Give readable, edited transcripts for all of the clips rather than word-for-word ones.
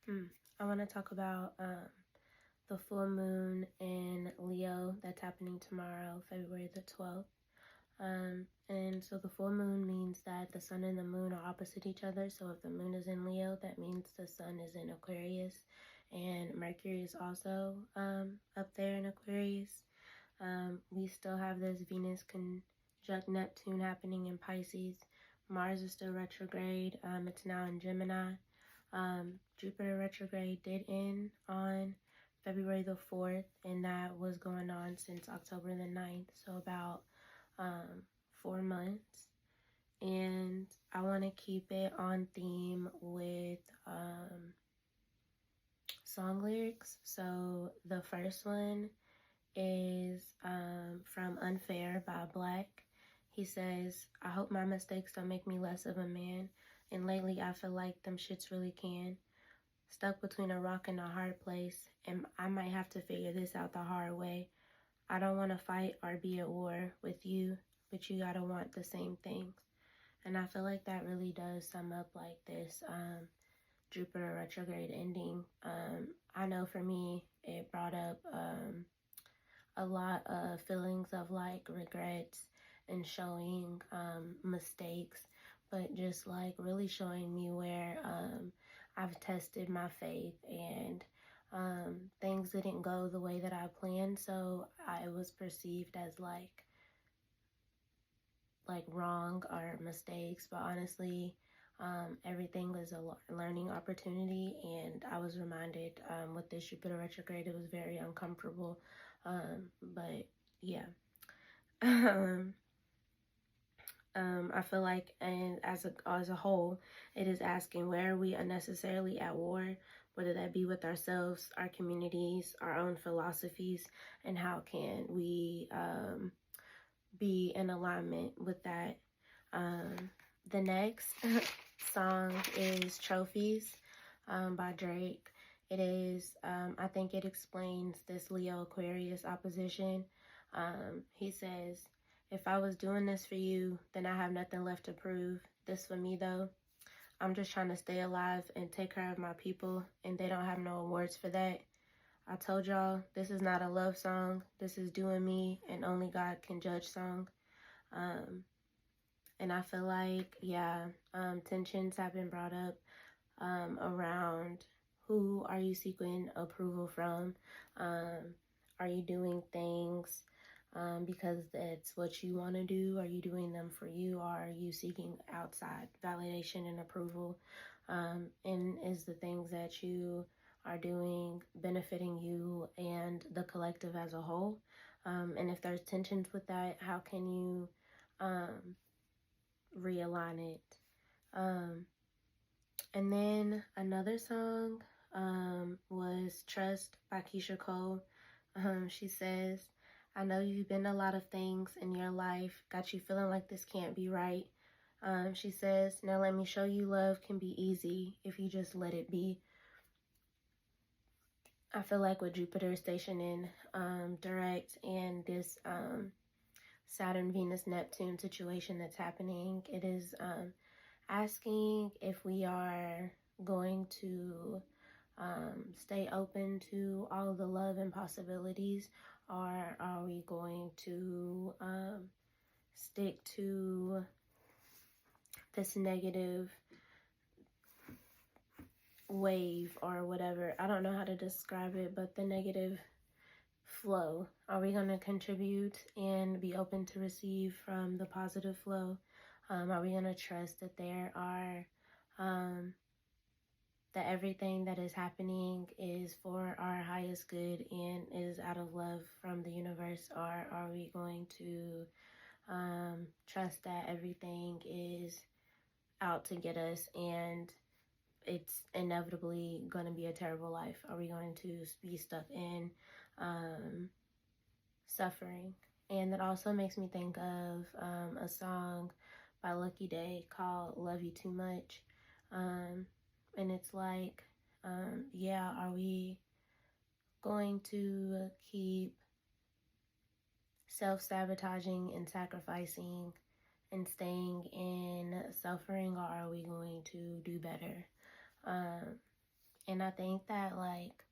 I want to talk about the full moon in Leo that's happening tomorrow, February the 12th. And so the full moon means that the sun and the moon are opposite each other. So if the moon is in Leo, that means the sun is in Aquarius, and Mercury is also up there in Aquarius. We still have this Venus conjunct Neptune happening in Pisces. Mars is still retrograde. It's now in Gemini. Jupiter retrograde did end on February the 4th, and that was going on since October the 9th, so about 4 months. And I want to keep it on theme with song lyrics. So the first one is from Unfair by Black. He says, I hope my mistakes don't make me less of a man, and lately I feel like them shits really can. Stuck between a rock and a hard place, and I might have to figure this out the hard way. I don't want to fight or be at war with you, but you gotta want the same things. And I feel like that really does sum up like this Jupiter retrograde ending. I know for me, it brought up a lot of feelings of like regrets and showing mistakes, but just like really showing me where I've tested my faith, and things didn't go the way that I planned, so I was perceived as like wrong or mistakes, but honestly everything was a learning opportunity. And I was reminded with this Jupiter retrograde, it was very uncomfortable, but yeah. I feel like, and as a whole, it is asking, where are we unnecessarily at war, whether that be with ourselves, our communities, our own philosophies, and how can we be in alignment with that. The next song is Trophies by Drake. It is, I think it explains this Leo Aquarius opposition. He says, if I was doing this for you, then I have nothing left to prove. This for me, though. I'm just trying to stay alive and take care of my people, and they don't have no awards for that. I told y'all, this is not a love song. This is doing me, and only God can judge song. And I feel like, yeah, tensions have been brought up around who are you seeking approval from? Are you doing things because that's what you want to do? Are you doing them for you, or are you seeking outside validation and approval? And is the things that you are doing benefiting you and the collective as a whole? And if there's tensions with that, how can you realign it? And then another song was Trust by Keisha Cole. She says, I know you've been a lot of things in your life, got you feeling like this can't be right. She says, now let me show you love can be easy if you just let it be. I feel like with Jupiter stationed in direct, and this Saturn, Venus, Neptune situation that's happening, it is asking if we are going to stay open to all of the love and possibilities, or are we going to stick to this negative wave or whatever? I don't know how to describe it, but the negative flow. Are we going to contribute and be open to receive from the positive flow? Are we going to trust that there are that everything that is happening is for our highest good and is out of love from the universe? Or are we going to trust that everything is out to get us and it's inevitably going to be a terrible life? Are we going to be stuck in suffering? And that also makes me think of a song by Lucky Day called Love You Too Much. And it's like, yeah, are we going to keep self-sabotaging and sacrificing and staying in suffering, or are we going to do better? And I think that, like,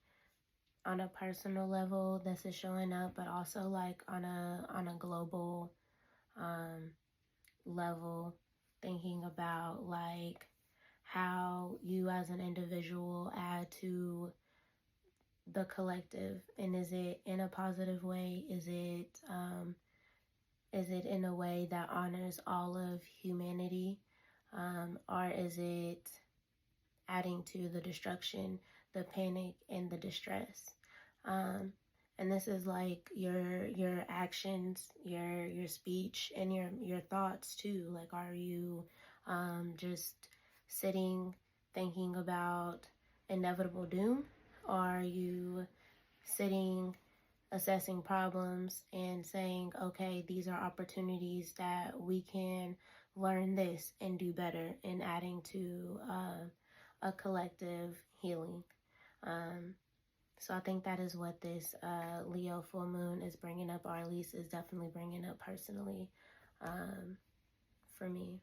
on a personal level, this is showing up, but also like on a global level, thinking about like how you as an individual add to the collective. And is it in a positive way? Is it in a way that honors all of humanity, or is it adding to the destruction, the panic, and the distress? And this is like your actions, your speech, and your thoughts too. Like, are you just sitting thinking about inevitable doom, or are you sitting assessing problems and saying, okay, these are opportunities that we can learn this and do better, and adding to a collective healing? So I think that is what this Leo full moon is bringing up, or at least is definitely bringing up personally, for me.